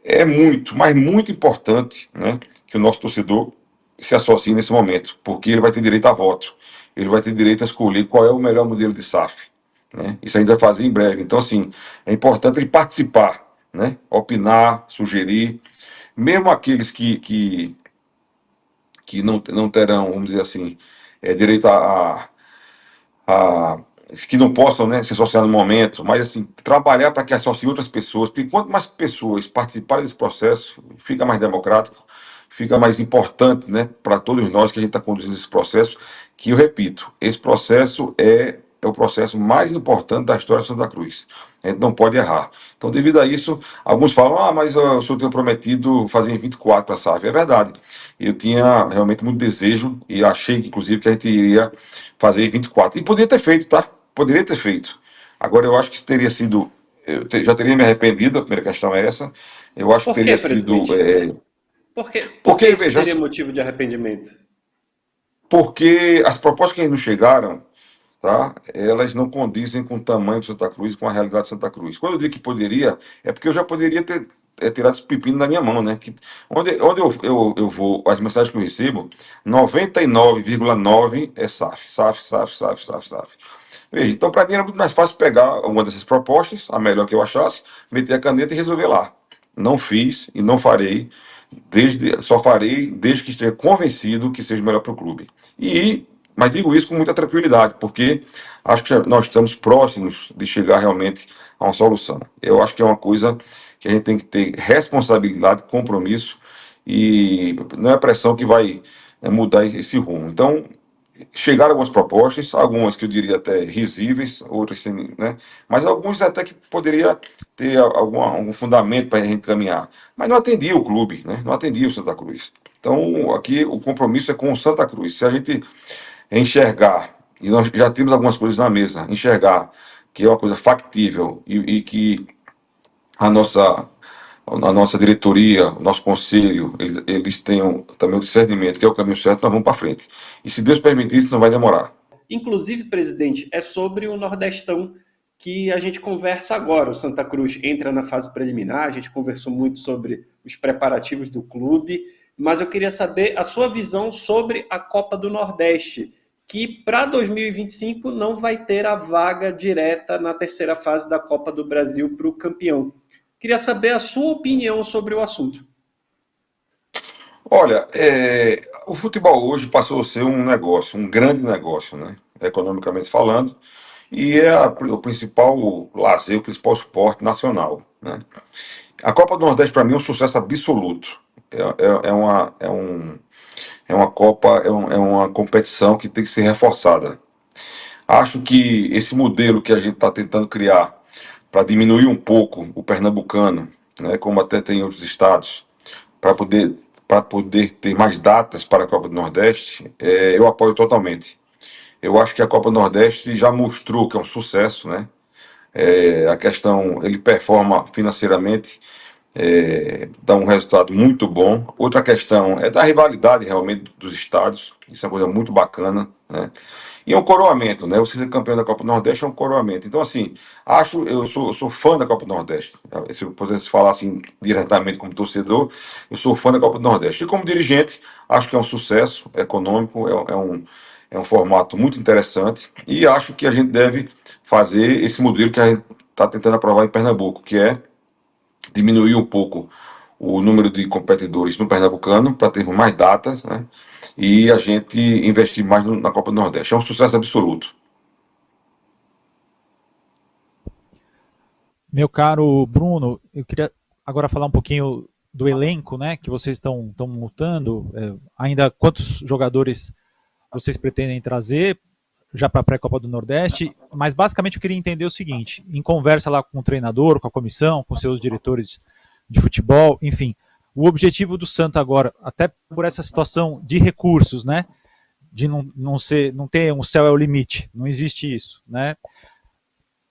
é muito, mas muito importante, né, que o nosso torcedor se associe nesse momento, porque ele vai ter direito a voto, ele vai ter direito a escolher qual é o melhor modelo de SAF, né? Isso a gente vai fazer em breve. Então, assim, é importante ele participar, né, opinar, sugerir, mesmo aqueles que não terão, vamos dizer assim, direito que não possam, né, se associar no momento, mas assim, trabalhar para que associe outras pessoas, porque quanto mais pessoas participarem desse processo, fica mais democrático, fica mais importante, né, para todos nós que a gente está conduzindo esse processo, que eu repito, esse processo é o processo mais importante da história de Santa Cruz. A gente não pode errar. Então, devido a isso, alguns falam, mas o senhor tinha prometido fazer em 24 a SAF. É verdade. Eu tinha realmente muito desejo e achei, inclusive, que a gente iria fazer em 24. E poderia ter feito, tá? Poderia ter feito. Agora, eu acho que teria sido... já teria me arrependido, a primeira questão é essa. Eu acho que teria sido... Por que isso seria motivo de arrependimento? Porque as propostas que nos chegaram, tá, elas não condizem com o tamanho de Santa Cruz e com a realidade de Santa Cruz. Quando eu digo que poderia, é porque eu já poderia ter tirado esse pepino da minha mão, né? Onde eu vou, as mensagens que eu recebo, 99,9 é SAF. Veja, então para mim era muito mais fácil pegar uma dessas propostas, a melhor que eu achasse, meter a caneta e resolver lá. Não fiz e não farei, só farei desde que esteja convencido que seja melhor para o clube. Mas digo isso com muita tranquilidade, porque acho que nós estamos próximos de chegar realmente a uma solução. Eu acho que é uma coisa que a gente tem que ter responsabilidade, compromisso, e não é a pressão que vai mudar esse rumo. Então, chegaram algumas propostas, algumas que eu diria até risíveis, outras sem, né? Mas alguns até que poderia ter algum fundamento para encaminhar. Mas não atendia o clube, né? Não atendia o Santa Cruz. Então, aqui o compromisso é com o Santa Cruz. Se a gente enxergar, e nós já temos algumas coisas na mesa, enxergar que é uma coisa factível e que a nossa diretoria, o nosso conselho, eles tenham também o discernimento, que é o caminho certo, nós vamos para frente. E se Deus permitir, isso não vai demorar. Inclusive, presidente, é sobre o Nordestão que a gente conversa agora. O Santa Cruz entra na fase preliminar, a gente conversou muito sobre os preparativos do clube, mas eu queria saber a sua visão sobre a Copa do Nordeste, que para 2025 não vai ter a vaga direta na terceira fase da Copa do Brasil para o campeão. Queria saber a sua opinião sobre o assunto. Olha, o futebol hoje passou a ser um negócio, um grande negócio, né? Economicamente falando, e é o principal lazer, o principal esporte nacional, né? A Copa do Nordeste, para mim, é um sucesso absoluto. É uma Copa, é uma competição que tem que ser reforçada. Acho que esse modelo que a gente está tentando criar para diminuir um pouco o pernambucano, né, como até tem em outros estados, para poder ter mais datas para a Copa do Nordeste, eu apoio totalmente. Eu acho que a Copa do Nordeste já mostrou que é um sucesso, né? A questão, ele performa financeiramente, dá um resultado muito bom. Outra questão é da rivalidade realmente dos estados, isso é uma coisa muito bacana, né? E é um coroamento, né? O ser campeão da Copa do Nordeste é um coroamento. Então, assim, eu sou fã da Copa do Nordeste. Se eu pudesse falar assim diretamente como torcedor, eu sou fã da Copa do Nordeste. E como dirigente, acho que é um sucesso econômico, é um formato muito interessante e acho que a gente deve fazer esse modelo que a gente está tentando aprovar em Pernambuco, que é diminuir um pouco o número de competidores no Pernambucano para termos mais datas, né? E a gente investir mais na Copa do Nordeste. É um sucesso absoluto. Meu caro Bruno, eu queria agora falar um pouquinho do elenco, né, que vocês estão montando. Ainda quantos jogadores vocês pretendem trazer já para a pré-Copa do Nordeste? Mas basicamente eu queria entender o seguinte: em conversa lá com o treinador, com a comissão, com seus diretores de futebol, enfim, o objetivo do Santa agora, até por essa situação de recursos, né, de não ter um céu é o limite, não existe isso, né?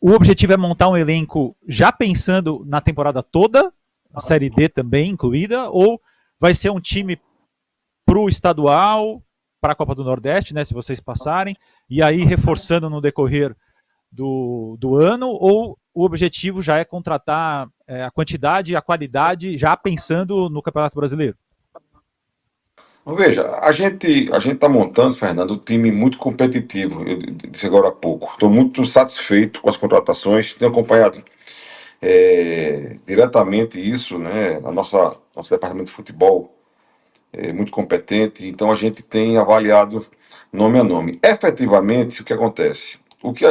O objetivo é montar um elenco já pensando na temporada toda, a Série D também incluída, ou vai ser um time para o estadual, para a Copa do Nordeste, né, se vocês passarem, e aí reforçando no decorrer do ano, ou o objetivo já é contratar a quantidade e a qualidade já pensando no Campeonato Brasileiro? Veja, a gente está montando, Fernando, um time muito competitivo, eu disse agora há pouco. Estou muito satisfeito com as contratações, tenho acompanhado diretamente isso, né? Nosso departamento de futebol é muito competente, então a gente tem avaliado nome a nome. Efetivamente, o que acontece?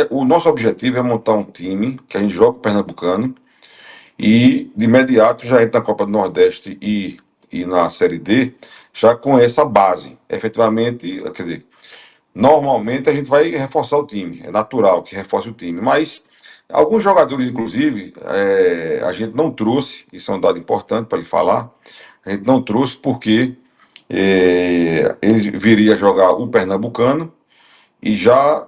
O nosso objetivo é montar um time que a gente joga o Pernambucano e de imediato já entra na Copa do Nordeste e na Série D já com essa base. Efetivamente, quer dizer, normalmente a gente vai reforçar o time, é natural que reforce o time, mas alguns jogadores, inclusive, a gente não trouxe, isso é um dado importante para lhe falar, a gente não trouxe porque ele viria jogar o Pernambucano e já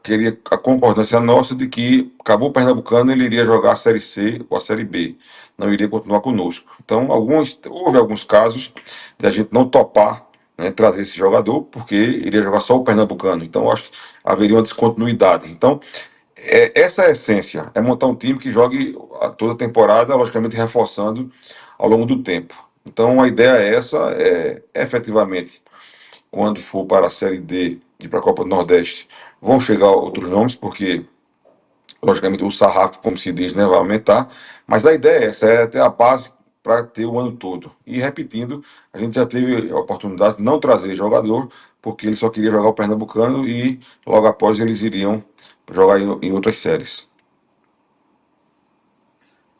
queria a concordância nossa de que acabou o Pernambucano, ele iria jogar a Série C ou a Série B, não iria continuar conosco. Então, houve alguns casos de a gente não topar, né, trazer esse jogador, porque iria jogar só o Pernambucano. Então, acho que haveria uma descontinuidade. Então, essa é a essência, é montar um time que jogue toda a temporada, logicamente reforçando ao longo do tempo. Então, a ideia é essa, efetivamente, quando for para a Série D e para a Copa do Nordeste, vão chegar outros nomes, porque, logicamente, o sarrafo, como se diz, né, vai aumentar, mas a ideia é essa, é ter a base para ter o ano todo. E repetindo, a gente já teve a oportunidade de não trazer jogador, porque ele só queria jogar o Pernambucano e logo após eles iriam jogar em outras séries.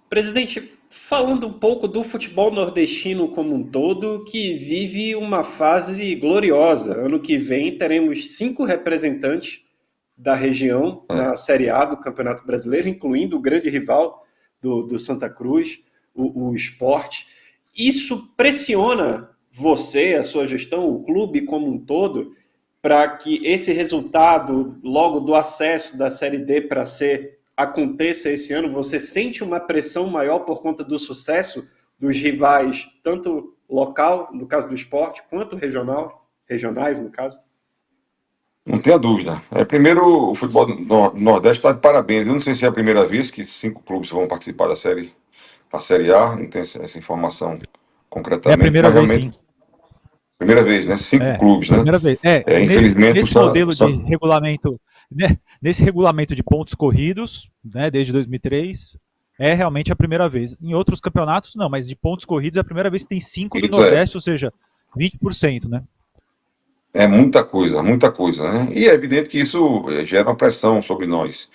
Presidente, falando um pouco do futebol nordestino como um todo, que vive uma fase gloriosa. Ano que vem teremos 5 representantes da região na Série A do Campeonato Brasileiro, incluindo o grande rival do Santa Cruz, o Sport. Isso pressiona você, a sua gestão, o clube como um todo, para que esse resultado, logo do acesso da Série D para C, aconteça esse ano? Você sente uma pressão maior por conta do sucesso dos rivais, tanto local, no caso do Sport, quanto regionais, no caso? Não tenha dúvida. Primeiro, o futebol do Nordeste está de parabéns. Eu não sei se é a primeira vez que 5 clubes vão participar da Série A, não tenho essa informação concretamente. É a primeira vez, realmente, sim. Primeira vez, né? 5 clubes, né? Primeira vez. Infelizmente, nesse modelo de regulamento, né, nesse regulamento de pontos corridos, né, desde 2003, é realmente a primeira vez. Em outros campeonatos, não, mas de pontos corridos é a primeira vez que tem 5 do Nordeste, ou seja, 20%, né? É muita coisa, né? E é evidente que isso gera uma pressão sobre nós.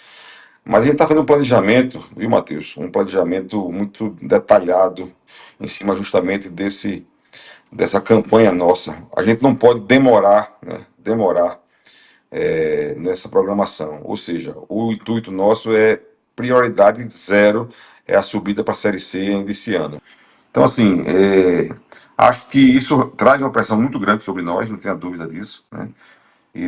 Mas a gente está fazendo um planejamento, viu, Matheus? Um planejamento muito detalhado em cima justamente dessa campanha nossa. A gente não pode demorar, né? nessa programação. Ou seja, o intuito nosso é prioridade zero, é a subida para a Série C ainda esse ano. Então, assim, acho que isso traz uma pressão muito grande sobre nós, não tenha dúvida disso, né?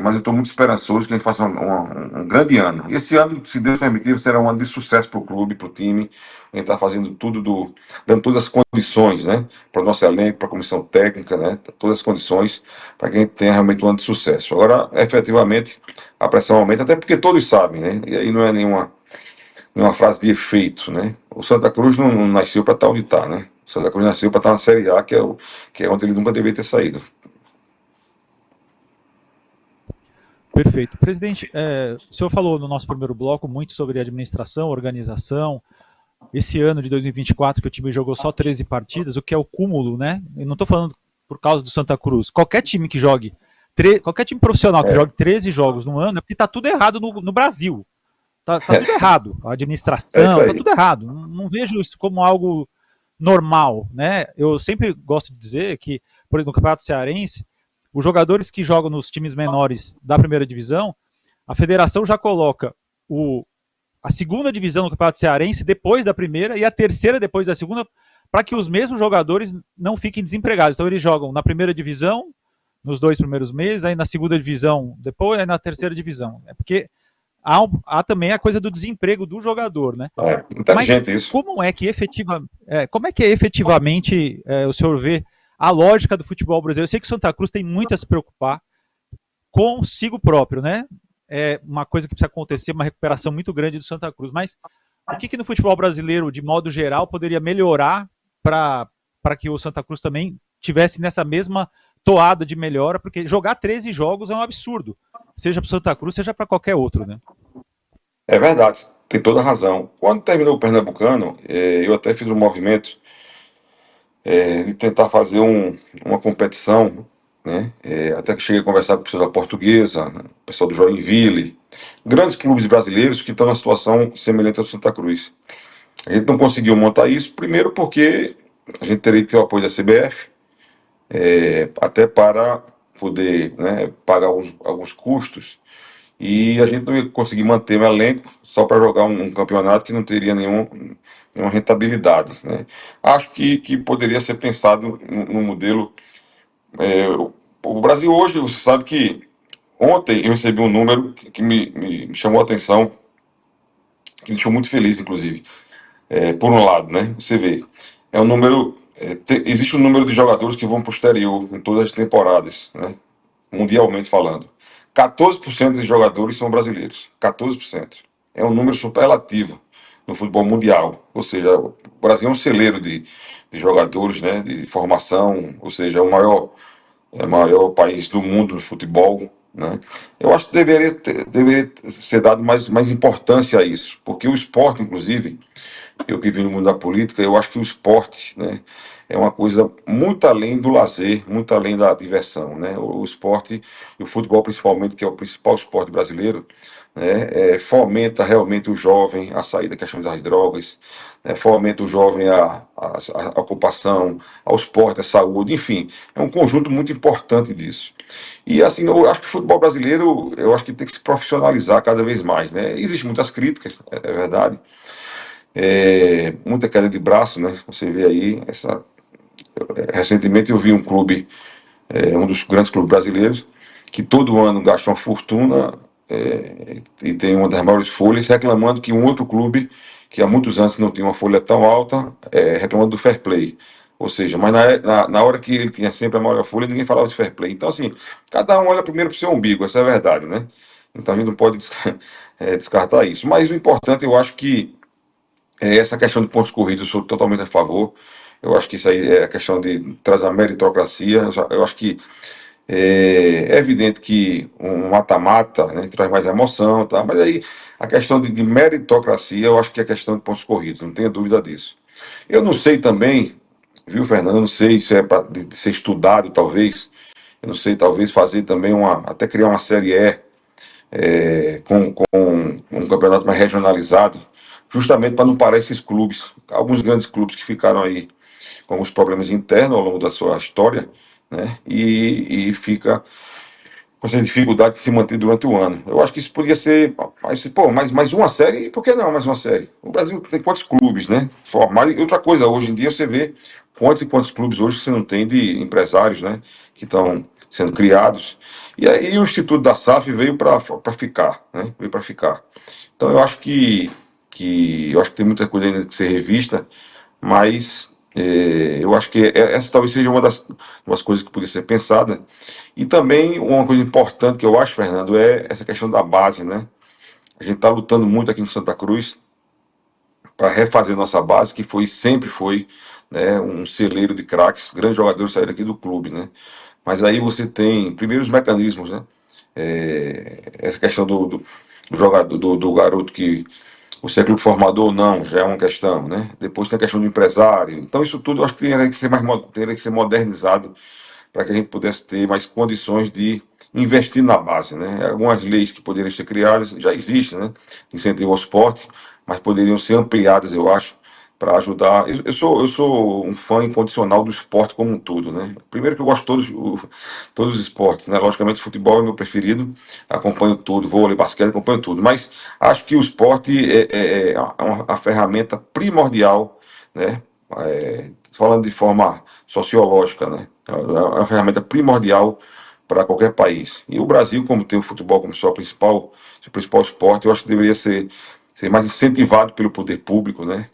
Mas eu estou muito esperançoso que a gente faça um grande ano. E esse ano, se Deus permitir, será um ano de sucesso para o clube, para o time. A gente está fazendo tudo, dando todas as condições, né? Para o nosso elenco, para a comissão técnica, né? Todas as condições para que a gente tenha realmente um ano de sucesso. Agora, efetivamente, a pressão aumenta, até porque todos sabem, né? E aí não é nenhuma frase de efeito, né? O Santa Cruz não nasceu para estar onde está, né? O Santa Cruz nasceu para estar na Série A, que é onde ele nunca deveria ter saído. Perfeito. Presidente, o senhor falou no nosso primeiro bloco muito sobre administração, organização. Esse ano de 2024 que o time jogou só 13 partidas, o que é o cúmulo, né? Eu não estou falando por causa do Santa Cruz. Qualquer time que jogue, qualquer time profissional que jogue 13 jogos no ano, é porque está tudo errado no Brasil. Tá tudo errado. A administração, tá tudo errado. Não vejo isso como algo normal, né? Eu sempre gosto de dizer que, por exemplo, no Campeonato Cearense, os jogadores que jogam nos times menores da primeira divisão, a federação já coloca a segunda divisão do Campeonato Cearense depois da primeira e a terceira depois da segunda, para que os mesmos jogadores não fiquem desempregados. Então eles jogam na primeira divisão nos 2 primeiros meses, aí na segunda divisão depois, aí na terceira divisão. É porque há também a coisa do desemprego do jogador, né? Mas isso. Como é que efetivamente o senhor vê a lógica do futebol brasileiro? Eu sei que o Santa Cruz tem muito a se preocupar consigo próprio, né? É uma coisa que precisa acontecer, uma recuperação muito grande do Santa Cruz. Mas o que no futebol brasileiro, de modo geral, poderia melhorar para que o Santa Cruz também tivesse nessa mesma toada de melhora? Porque jogar 13 jogos é um absurdo, seja para o Santa Cruz, seja para qualquer outro, né? É verdade, tem toda a razão. Quando terminou o Pernambucano, eu até fiz um movimento de tentar fazer uma competição, né? Até que cheguei a conversar com o pessoal da Portuguesa, o pessoal do Joinville, grandes clubes brasileiros que estão numa situação semelhante ao Santa Cruz. A gente não conseguiu montar isso, primeiro porque a gente teria que ter o apoio da CBF, até para poder, né, pagar alguns custos, e a gente não ia conseguir manter um elenco só para jogar um campeonato que não teria nenhuma rentabilidade, né? Acho que poderia ser pensado num modelo. O Brasil hoje, você sabe que ontem eu recebi um número que me chamou a atenção, que me deixou muito feliz, inclusive. Por um lado, né? Você vê, é um número. Existe um número de jogadores que vão para o exterior em todas as temporadas, né? Mundialmente falando. 14% de jogadores são brasileiros. 14%. É um número superlativo no futebol mundial. Ou seja, o Brasil é um celeiro de jogadores, né, de formação, ou seja, é o maior país do mundo no futebol, né? Eu acho que deveria ser dado mais importância a isso, porque o esporte, inclusive, eu que vim no mundo da política, eu acho que o esporte, né, é uma coisa muito além do lazer, muito além da diversão, né? O esporte, e o futebol principalmente, que é o principal esporte brasileiro, né, fomenta realmente o jovem a sair da questão das drogas, fomenta o jovem a ocupação, ao esporte, à saúde, enfim, é um conjunto muito importante disso. E assim, eu acho que o futebol brasileiro, eu acho que tem que se profissionalizar cada vez mais, né? Existem muitas críticas, é verdade, muita queda de braço, né? Você vê aí, recentemente eu vi um clube, um dos grandes clubes brasileiros, que todo ano gasta uma fortuna e tem uma das maiores folhas, reclamando que um outro clube, que há muitos anos não tinha uma folha tão alta, reclamando do fair play. Ou seja, mas na hora que ele tinha sempre a maior folha, ninguém falava de fair play. Então, assim, cada um olha primeiro para o seu umbigo, essa é a verdade, né? Então a gente não pode descartar isso. Mas o importante, eu acho que essa questão de pontos corridos, eu sou totalmente a favor. Eu acho que isso aí é a questão de trazer a meritocracia. Eu acho que é evidente que um mata-mata, né, traz mais emoção, tá? Mas aí a questão de meritocracia, eu acho que é questão de pontos corridos, não tenha dúvida disso. Eu não sei também, viu, Fernando? Eu não sei se é para ser estudado, talvez. Eu não sei, talvez fazer também até criar uma série com um campeonato mais regionalizado, justamente para não parar esses clubes, alguns grandes clubes que ficaram aí com os problemas internos ao longo da sua história, né? E fica com essa dificuldade de se manter durante o ano. Eu acho que isso poderia ser, mais uma série, por que não mais uma série? O Brasil tem quantos clubes, né? E outra coisa, hoje em dia você vê quantos e quantos clubes hoje você não tem de empresários, né? Que estão sendo criados. E aí o Instituto da SAF veio para ficar, né? Veio para ficar. Então eu acho eu acho que tem muita coisa ainda que ser revista, mas eu acho que essa talvez seja uma das coisas que poderia ser pensada. E também uma coisa importante que eu acho, Fernando, é essa questão da base, né? A gente está lutando muito aqui no Santa Cruz para refazer nossa base, que sempre foi, né, um celeiro de craques, grandes jogadores saíram aqui do clube, né? Mas aí você tem, primeiro, os mecanismos, né? Essa questão do jogador, do garoto que você é clube formador ou não, já é uma questão, né? Depois tem a questão do empresário. Então isso tudo eu acho que teria que ser modernizado para que a gente pudesse ter mais condições de investir na base, né? Algumas leis que poderiam ser criadas já existem, né? Incentivo ao esporte, mas poderiam ser ampliadas, eu acho, para ajudar. Eu sou um fã incondicional do esporte como um todo, né? Primeiro que eu gosto de todos os esportes, né? Logicamente, futebol é meu preferido, acompanho tudo, vôlei, basquete, acompanho tudo, mas acho que o esporte é uma ferramenta primordial, né? Falando de forma sociológica, né? É uma ferramenta primordial para qualquer país. E o Brasil, como tem o futebol como seu principal esporte, eu acho que deveria ser mais incentivado pelo poder público, né?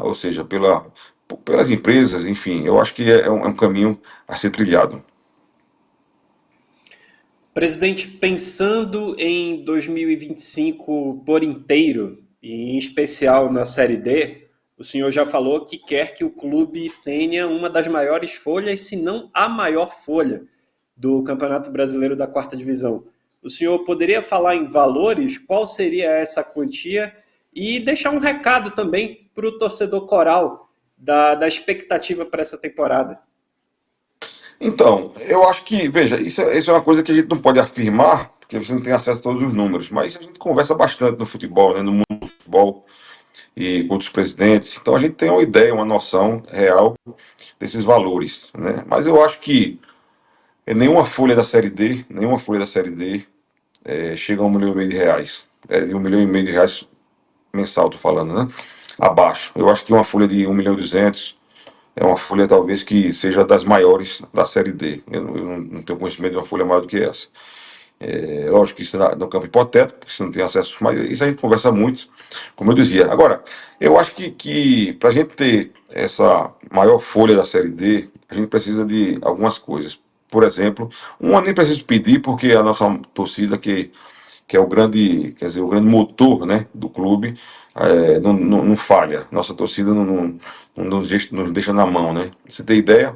Ou seja, pelas empresas, enfim, eu acho que é um caminho a ser trilhado. Presidente, pensando em 2025 por inteiro, e em especial na Série D, o senhor já falou que quer que o clube tenha uma das maiores folhas, se não a maior folha do Campeonato Brasileiro da Quarta Divisão. O senhor poderia falar em valores? Qual seria essa quantia? E deixar um recado também para o torcedor coral da expectativa para essa temporada. Então, eu acho que, veja, isso é uma coisa que a gente não pode afirmar, porque você não tem acesso a todos os números, mas a gente conversa bastante no futebol, né, no mundo do futebol e com outros presidentes, então a gente tem uma ideia, uma noção real desses valores, né? Mas eu acho que nenhuma folha da Série D, chega a R$ 1,5 milhão, de R$ 1,5 milhão mensal, tô falando, né? Abaixo. Eu acho que uma folha de 1,2 milhão é uma folha talvez que seja das maiores da Série D. Eu não tenho conhecimento de uma folha maior do que essa. Lógico que isso é no campo hipotético, porque você não tem acesso, mas isso a gente conversa muito, como eu dizia. Agora, eu acho que para a gente ter essa maior folha da Série D, a gente precisa de algumas coisas. Por exemplo, uma nem preciso pedir, porque a nossa torcida, que é o grande, quer dizer, o grande motor, né, do clube, não falha. Nossa torcida não nos deixa na mão, né? Você tem ideia?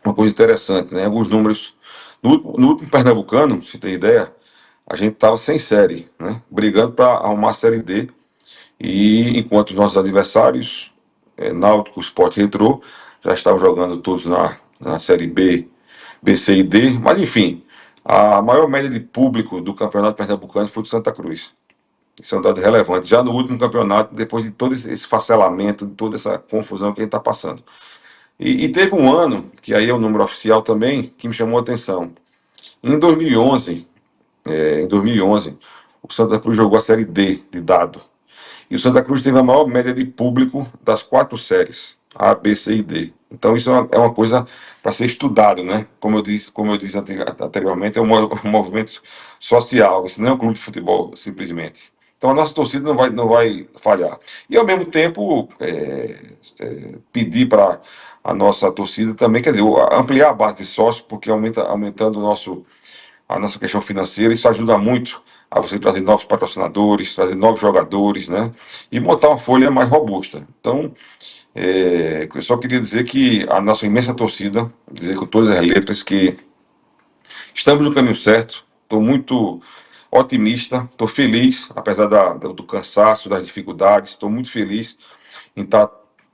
Uma coisa interessante, né? Alguns números. No último Pernambucano, se tem ideia, a gente estava sem série, né? Brigando para arrumar a Série D. E enquanto os nossos adversários, Náutico, Sport e Retrô, já estavam jogando todos na Série B, C e D. Mas enfim, a maior média de público do Campeonato Pernambucano foi do Santa Cruz. Isso é um dado relevante. Já no último campeonato, depois de todo esse facelamento, de toda essa confusão que a gente está passando. E teve um ano, que aí é o número oficial também, que me chamou a atenção. Em 2011, o Santa Cruz jogou a Série D de dado. E o Santa Cruz teve a maior média de público das 4 séries, A, B, C e D. Então isso é uma coisa para ser estudado, né? Como eu disse anteriormente, é um movimento social, isso não é um clube de futebol, simplesmente. Então a nossa torcida não vai falhar. E ao mesmo tempo, pedir para a nossa torcida também, quer dizer, ampliar a base de sócios, porque aumentando a nossa questão financeira, isso ajuda muito a você trazer novos patrocinadores, trazer novos jogadores, né? E montar uma folha mais robusta. Então, eu só queria dizer que a nossa imensa torcida, dizer com todas as letras que estamos no caminho certo, estou muito otimista, estou feliz, apesar do cansaço, das dificuldades, estou muito feliz em estar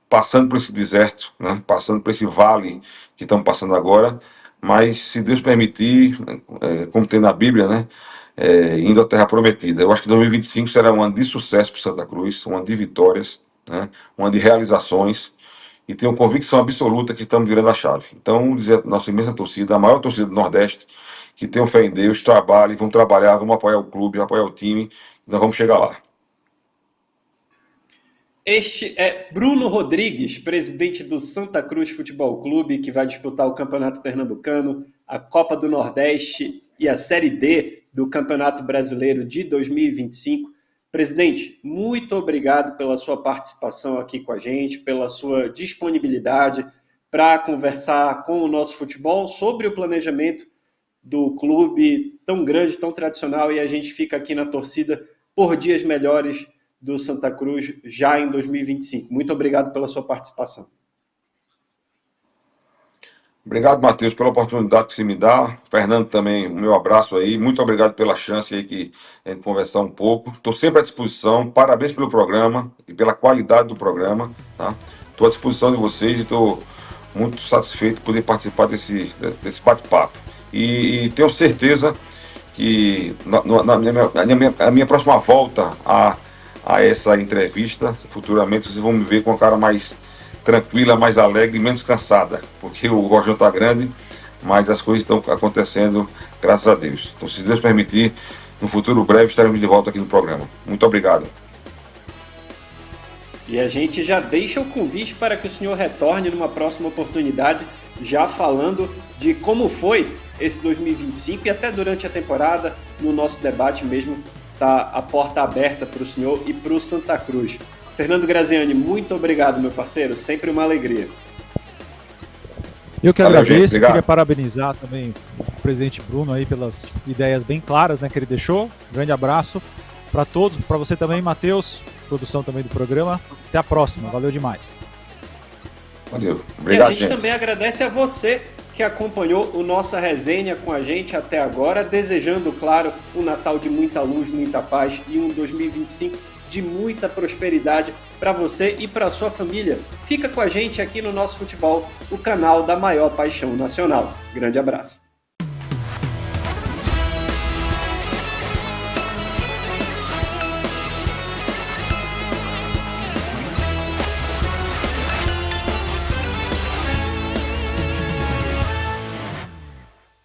passando por esse deserto, né? Passando por esse vale que estamos passando agora, mas se Deus permitir, como tem na Bíblia, né? Indo à Terra Prometida. Eu acho que 2025 será um ano de sucesso para Santa Cruz, um ano de vitórias, né? Um ano de realizações, e tenho convicção absoluta que estamos virando a chave. Então, dizer a nossa imensa torcida, a maior torcida do Nordeste, que tenham fé em Deus, trabalhem, vão trabalhar, vamos apoiar o clube, apoiar o time, nós vamos chegar lá. Este é Bruno Rodrigues, presidente do Santa Cruz Futebol Clube, que vai disputar o Campeonato Pernambucano, a Copa do Nordeste e a Série D do Campeonato Brasileiro de 2025. Presidente, muito obrigado pela sua participação aqui com a gente, pela sua disponibilidade para conversar com o nosso futebol sobre o planejamento do clube tão grande, tão tradicional, e a gente fica aqui na torcida por dias melhores do Santa Cruz já em 2025. Muito obrigado pela sua participação. Obrigado, Matheus, pela oportunidade que você me dá. Fernando também, o meu abraço aí. Muito obrigado pela chance aí que a gente conversar um pouco. Estou sempre à disposição. Parabéns pelo programa e pela qualidade do programa. Estou à disposição de vocês e estou muito satisfeito de poder participar desse bate-papo. E tenho certeza que na minha próxima volta a essa entrevista, futuramente vocês vão me ver com a cara mais tranquila, mais alegre e menos cansada, porque o Rojão está grande, mas as coisas estão acontecendo graças a Deus. Então, se Deus permitir, no futuro breve estaremos de volta aqui no programa. Muito obrigado. E a gente já deixa o convite para que o senhor retorne numa próxima oportunidade, já falando de como foi esse 2025 e até durante a temporada, no nosso debate mesmo, está a porta aberta para o senhor e para o Santa Cruz. Fernando Graziani, muito obrigado, meu parceiro, sempre uma alegria. Eu que agradeço, queria parabenizar também o presidente Bruno aí pelas ideias bem claras, né, que ele deixou. Um grande abraço para todos, para você também, Matheus, produção também do programa. Até a próxima, valeu demais. Valeu, obrigado. E a gente também agradece a você que acompanhou o nossa resenha com a gente até agora, desejando, claro, um Natal de muita luz, muita paz e um 2025 de muita prosperidade para você e para a sua família. Fica com a gente aqui no Nosso Futebol, o canal da maior paixão nacional. Grande abraço.